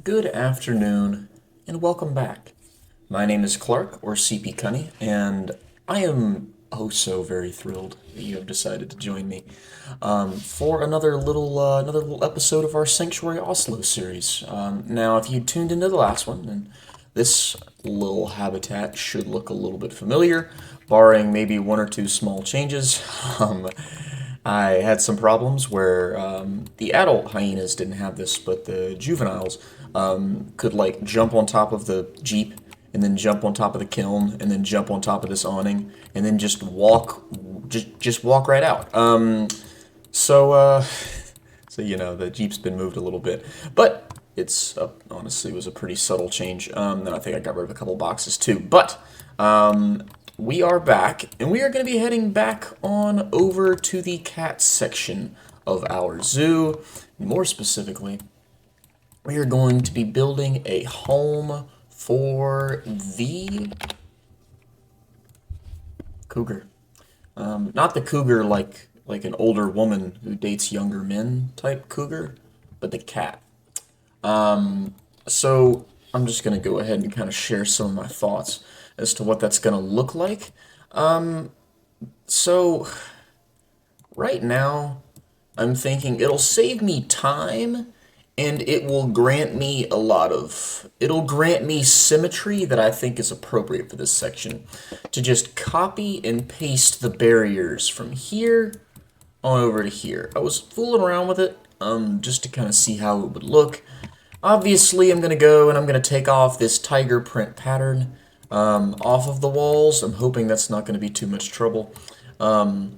Good afternoon, and welcome back. My name is Clark, or CP Cunny, and I am oh so very thrilled that you have decided to join me for another little episode of our Sanctuary Oslo series. Now, if you tuned into the last one, then this little habitat should look a little bit familiar, barring maybe one or two small changes. Um, I had some problems where the adult hyenas didn't have this, but the juveniles could like jump on top of the jeep and then jump on top of the kiln and then jump on top of this awning and then just walk right out. So uh, so the jeep's been moved a little bit, but it's honestly was a pretty subtle change. And I think I got rid of a couple boxes too, but. We are back, and we are going to be heading back on over to the cat section of our zoo. More specifically, we are going to be building a home for the cougar. Not the cougar like an older woman who dates younger men type cougar, but the cat. So I'm just going to go ahead and kind of share some of my thoughts as to what that's going to look like. So right now, I'm thinking it'll save me time and it'll grant me symmetry that I think is appropriate for this section. To just copy and paste the barriers from here on over to here. I was fooling around with it, just to kind of see how it would look. Obviously, I'm going to go and I'm going to take off this tiger print pattern off of the walls. I'm hoping that's not going to be too much trouble. But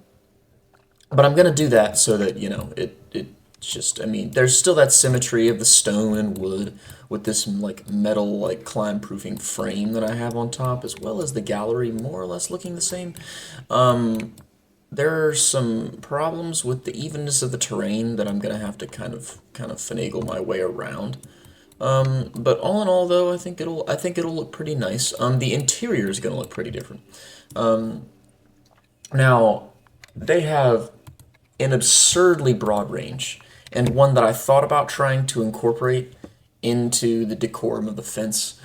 I'm going to do that so that, it just, I mean, there's still that symmetry of the stone and wood with this, like, metal, like, climb-proofing frame that I have on top, as well as the gallery more or less looking the same. There are some problems with the evenness of the terrain that I'm going to have to kind of finagle my way around. But all in all, though, I think it'll look pretty nice. The interior is going to look pretty different. Now, they have an absurdly broad range, and one that I thought about trying to incorporate into the decorum of the fence.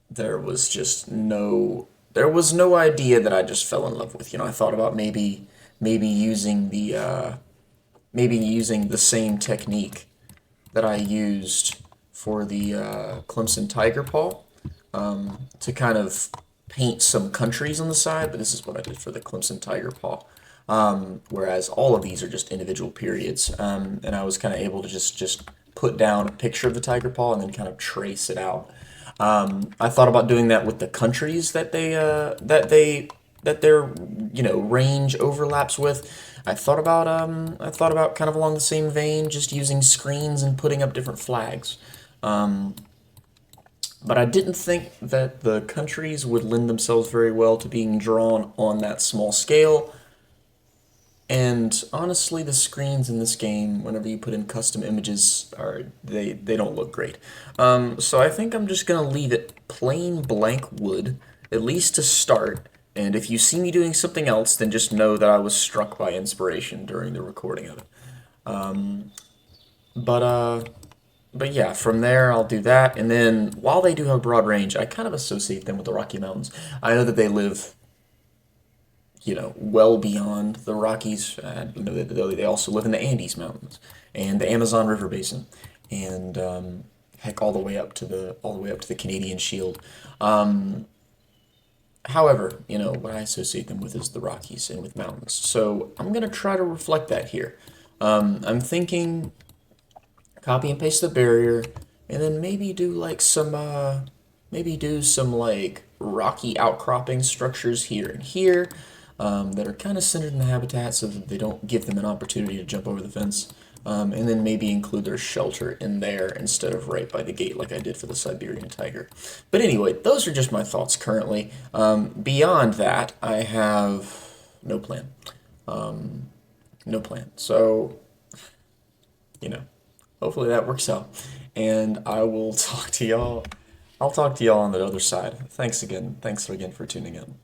There was just no idea that I just fell in love with. I thought about maybe using the same technique that I used for the Clemson Tiger Paw, to kind of paint some countries on the side, but this is what I did for the Clemson Tiger Paw. Whereas all of these are just individual periods, and I was kind of able to just put down a picture of the tiger paw and then kind of trace it out. I thought about doing that with the countries that their range overlaps with. I thought about kind of along the same vein, just using screens and putting up different flags. But I didn't think that the countries would lend themselves very well to being drawn on that small scale. And honestly, the screens in this game, whenever you put in custom images, they don't look great. So I think I'm just gonna leave it plain blank wood, at least to start. And if you see me doing something else, then just know that I was struck by inspiration during the recording of it. But uh, but yeah, from there I'll do that. And then while they do have broad range, I kind of associate them with the Rocky Mountains. I know that they live well beyond the Rockies. They also live in the Andes Mountains and the Amazon River Basin, and heck, all the way up to the Canadian Shield. However, what I associate them with is the Rockies and with mountains. So I'm gonna try to reflect that here. I'm thinking copy and paste the barrier, and then maybe do some like rocky outcropping structures here and here, that are kind of centered in the habitat so that they don't give them an opportunity to jump over the fence. And then maybe include their shelter in there instead of right by the gate like I did for the Siberian tiger. But anyway, those are just my thoughts currently. Beyond that, I have no plan. No plan. So, you know, hopefully that works out. And I will talk to y'all. I'll talk to y'all on the other side. Thanks again. Thanks again for tuning in.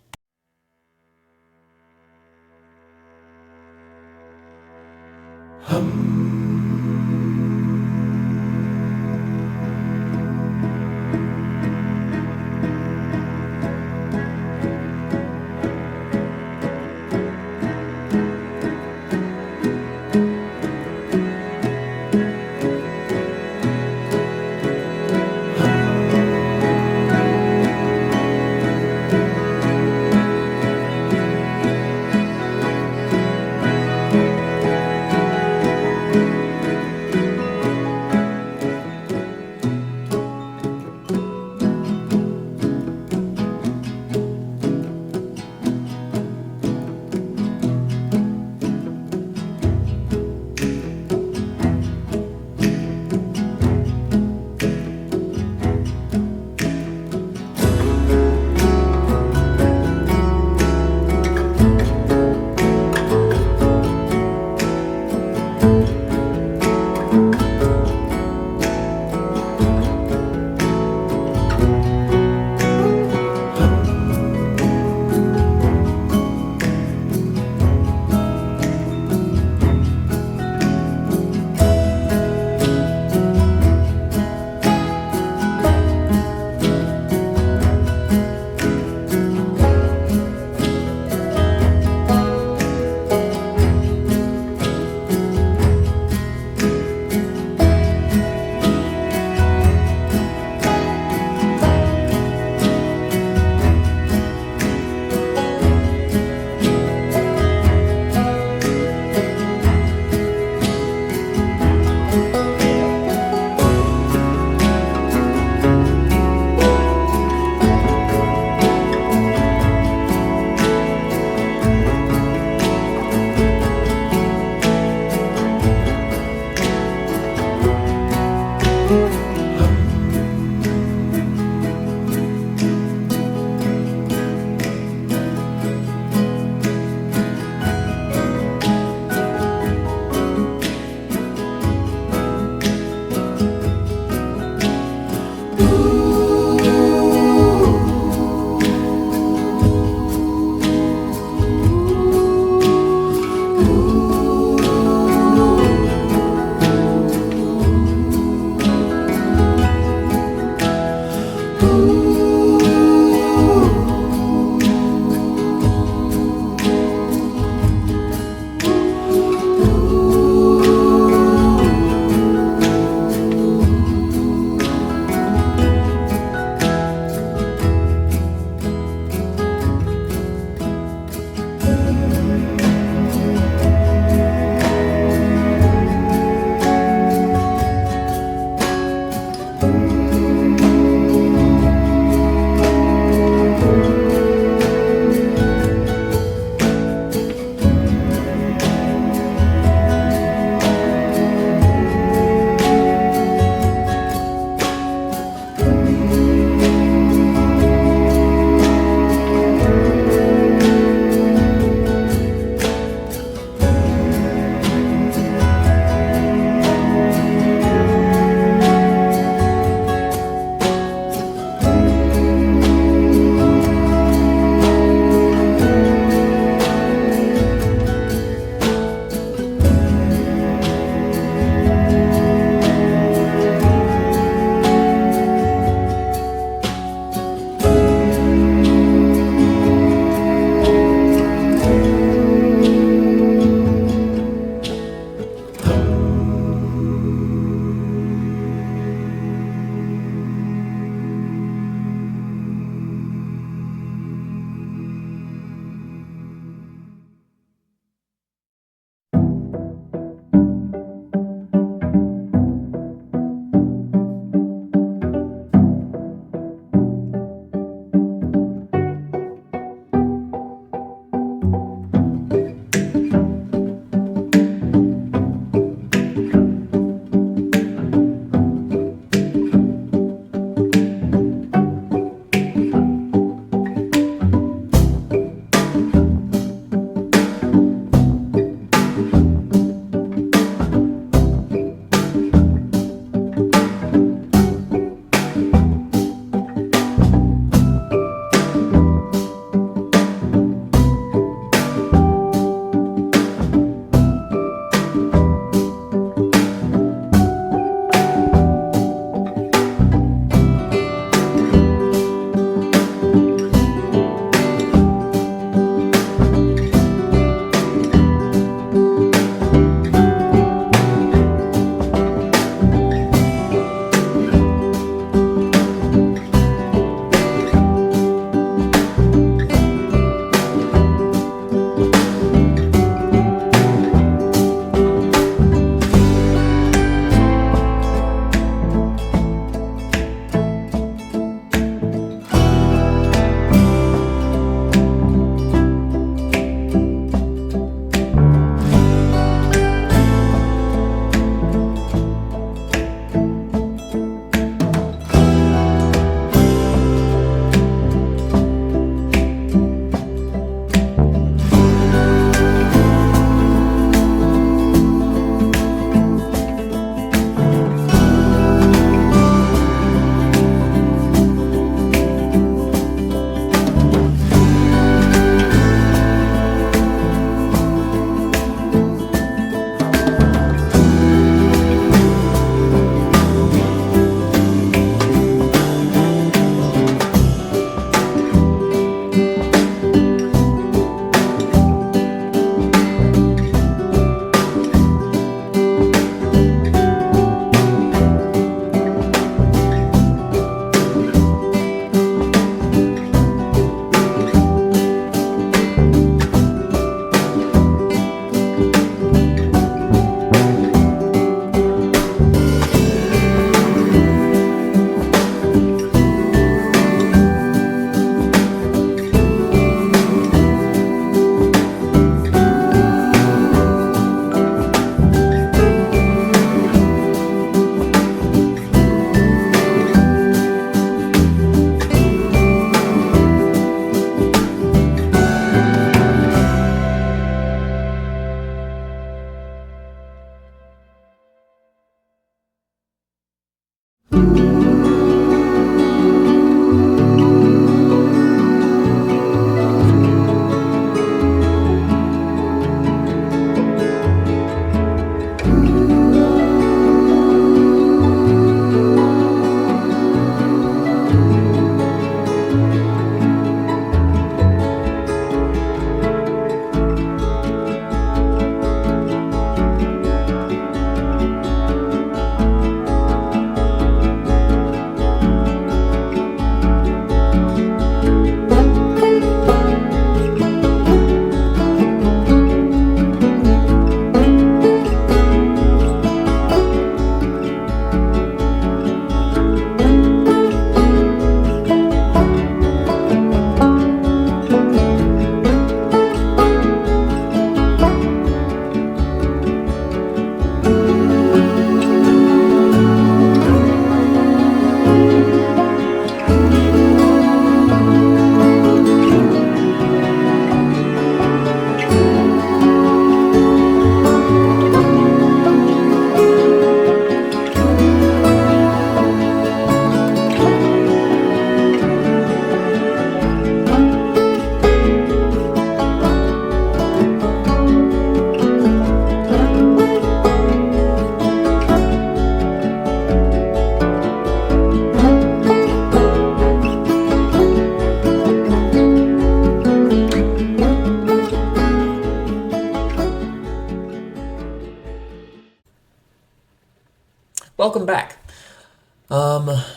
Welcome back.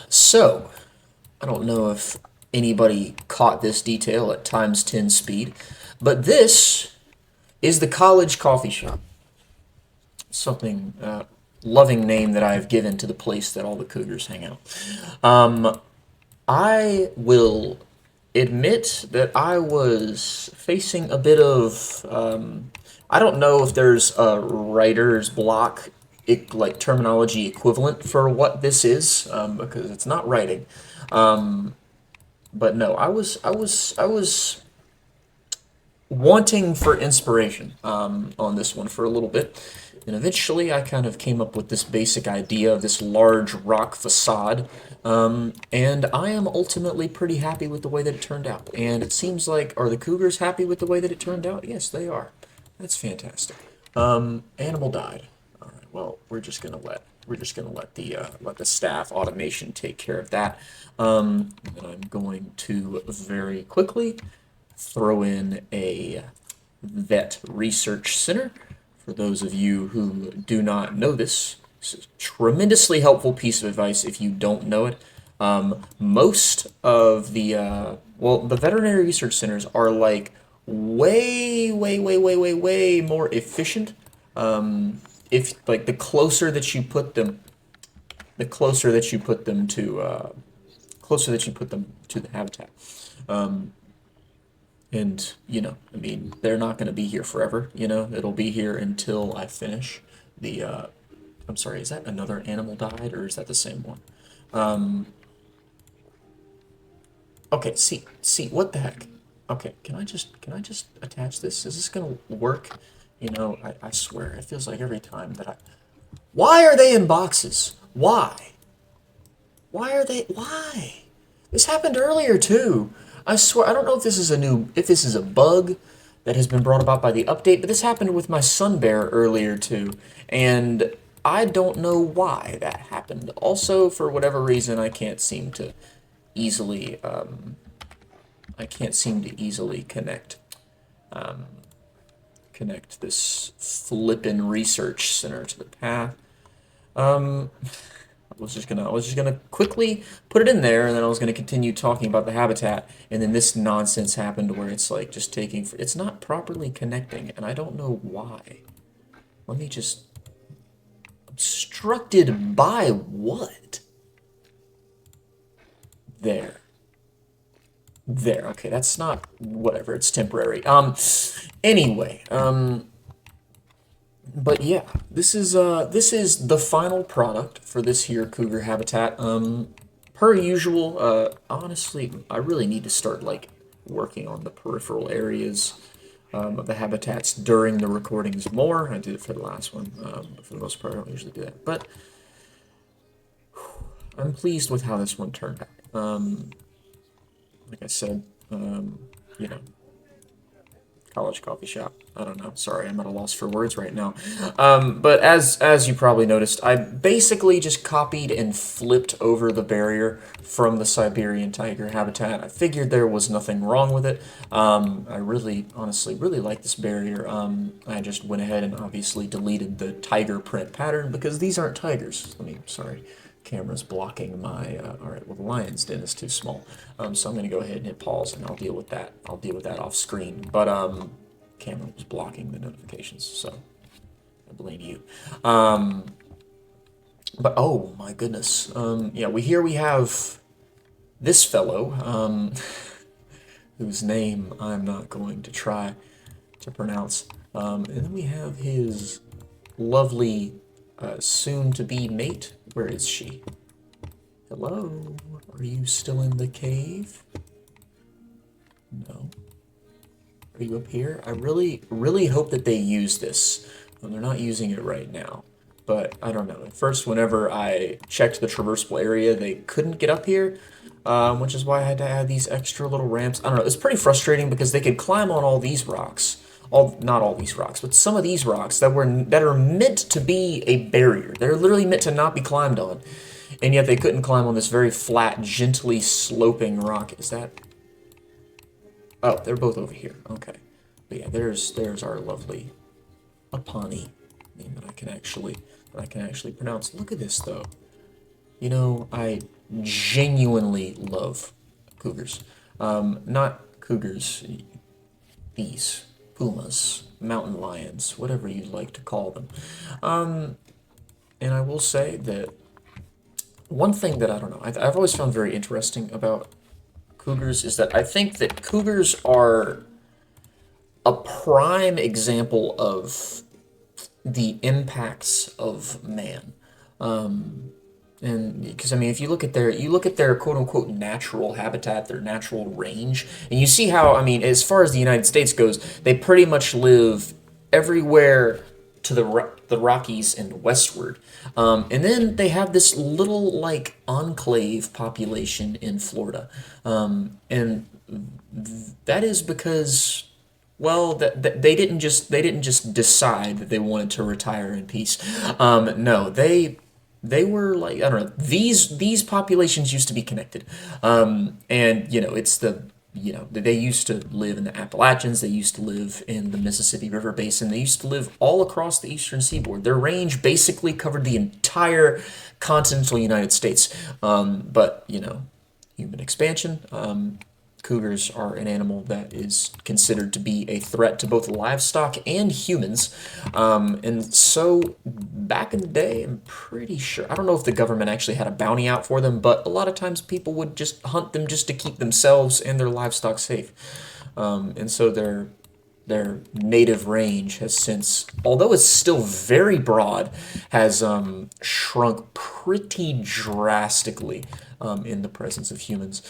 So, I don't know if anybody caught this detail at times 10 speed, but this is the college coffee shop. Something, loving name that I've given to the place that all the Cougars hang out. I will admit that I was facing a bit of, I don't know if there's a writer's block, like terminology equivalent for what this is, because it's not writing. But no, I was wanting for inspiration on this one for a little bit. And eventually I kind of came up with this basic idea of this large rock facade. And I am ultimately pretty happy with the way that it turned out. And it seems like, are the Cougars happy with the way that it turned out? Yes, they are. That's fantastic. Animal died. All right. Well, we're just gonna let the staff automation take care of that. And I'm going to very quickly throw in a vet research center. For those of you who do not know this, it's a tremendously helpful piece of advice if you don't know it. Most of the veterinary research centers are like way, way, way, way, way, way more efficient. If like the closer that you put them, the closer that you put them to, closer that you put them to the habitat. And, I mean, they're not going to be here forever, it'll be here until I finish the, I'm sorry, is that another animal died or is that the same one? Okay, what the heck? Okay, can I just attach this? Is this going to work? I swear, it feels like every time that why are they in boxes? Why? Why? This happened earlier too. I swear, I don't know if this is a bug that has been brought about by the update, but this happened with my Sun Bear earlier too, and I don't know why that happened. Also, for whatever reason, I can't seem to easily, connect this flippin' research center to the path. I was just gonna quickly put it in there, and then I was gonna continue talking about the habitat, and then this nonsense happened where it's like just it's not properly connecting, and I don't know why. Let me just obstructed by what? There. Okay, that's not whatever. It's temporary. Anyway, but yeah, this is the final product for this here cougar habitat. Per usual, honestly, I really need to start like working on the peripheral areas of the habitats during the recordings more. I did it for the last one, but for the most part, I don't usually do that. But I'm pleased with how this one turned out. Like I said, you know, college coffee shop. I don't know. Sorry, I'm at a loss for words right now. But as you probably noticed, I basically just copied and flipped over the barrier from the Siberian tiger habitat. I figured there was nothing wrong with it. I really, honestly, really like this barrier. I just went ahead and obviously deleted the tiger print pattern because these aren't tigers. Sorry. Camera's blocking my, all right, well, the lion's den is too small. So I'm going to go ahead and hit pause, and I'll deal with that. I'll deal with that off screen. But camera was blocking the notifications, so I blame you. But oh my goodness. Yeah, we have this fellow, whose name I'm not going to try to pronounce. And then we have his lovely soon-to-be mate. Where is she? Hello? Are you still in the cave? No. Are you up here? I really, really hope that they use this. They're not using it right now. But I don't know. At first, whenever I checked the traversable area, they couldn't get up here, which is why I had to add these extra little ramps. I don't know. It's pretty frustrating because they could climb on all these rocks. Not all these rocks, but some of these rocks that are meant to be a barrier. They're literally meant to not be climbed on, and yet they couldn't climb on this very flat, gently sloping rock. Is that? Oh, they're both over here. Okay, but yeah, there's our lovely Apani name that I can actually pronounce. Look at this though. You know, I genuinely love cougars. Not cougars. These. Pumas, mountain lions, whatever you'd like to call them. And I will say that one thing that I don't know, I've always found very interesting about cougars is that I think that cougars are a prime example of the impacts of man. And because I mean, if you look at their quote unquote natural habitat, their natural range, and you see how, I mean, as far as the United States goes, they pretty much live everywhere to the Rockies and westward. And then they have this little like enclave population in Florida, and that is because, well, that they didn't just decide that they wanted to retire in peace. No, they were like, I don't know, these populations used to be connected, and you know they used to live in the Appalachians, they used to live in the Mississippi River Basin, they used to live all across the eastern seaboard. Their range basically covered the entire continental United States, but you know, human expansion. Cougars are an animal that is considered to be a threat to both livestock and humans. And so back in the day, I'm pretty sure, I don't know if the government actually had a bounty out for them, but a lot of times people would just hunt them just to keep themselves and their livestock safe. And so their native range has since, although it's still very broad, has shrunk pretty drastically in the presence of humans,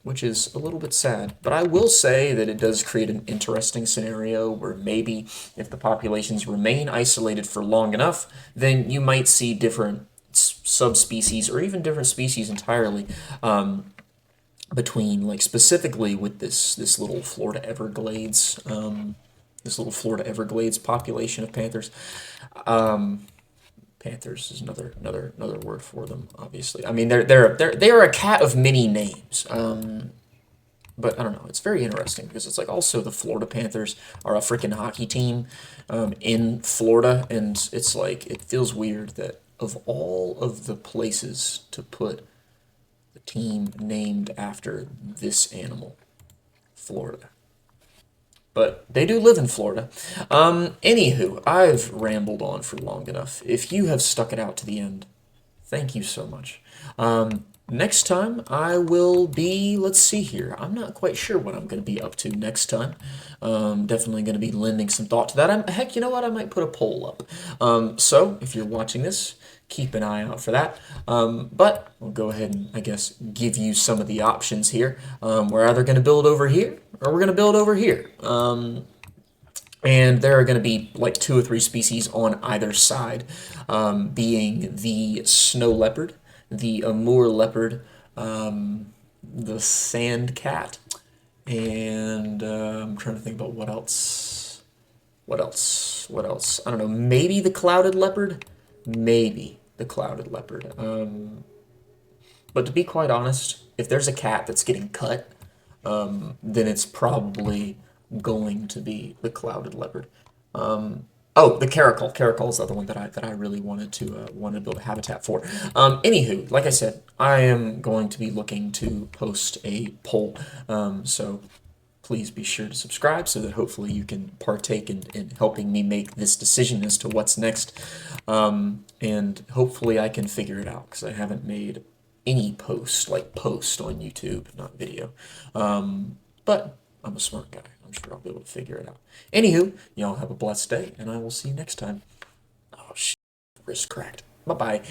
which is a little bit sad. But I will say that it does create an interesting scenario where maybe if the populations remain isolated for long enough, then you might see different subspecies or even different species entirely. Between, like, specifically with this little Florida Everglades, population of panthers. Panthers is another word for them, obviously. I mean, they're a cat of many names. But I don't know. It's very interesting because it's like also the Florida Panthers are a freaking hockey team in Florida, and it's like it feels weird that of all of the places to put team named after this animal, Florida. But they do live in Florida. Anywho, I've rambled on for long enough. If you have stuck it out to the end, thank you so much. Next time I will be, let's see here. I'm not quite sure what I'm going to be up to next time. Definitely going to be lending some thought to that. Heck, you know what? I might put a poll up. So if you're watching this, keep an eye out for that. But we'll go ahead and, I guess, give you some of the options here. We're either going to build over here or we're going to build over here. And there are going to be like 2 or 3 species on either side, being the snow leopard the Amur leopard, the sand cat, and I'm trying to think about what else. What else? What else? I don't know. Maybe the clouded leopard? Maybe the clouded leopard. But to be quite honest, if there's a cat that's getting cut, then it's probably going to be the clouded leopard. Oh, the caracal. Caracal is the other one that I really wanted to build a habitat for. Anywho, like I said, I am going to be looking to post a poll. So please be sure to subscribe so that hopefully you can partake in helping me make this decision as to what's next. And hopefully I can figure it out because I haven't made any post on YouTube, not video. But I'm a smart guy. I'm sure I'll be able to figure it out. Anywho, y'all have a blessed day, and I will see you next time. Oh, shit. Wrist cracked. Bye-bye.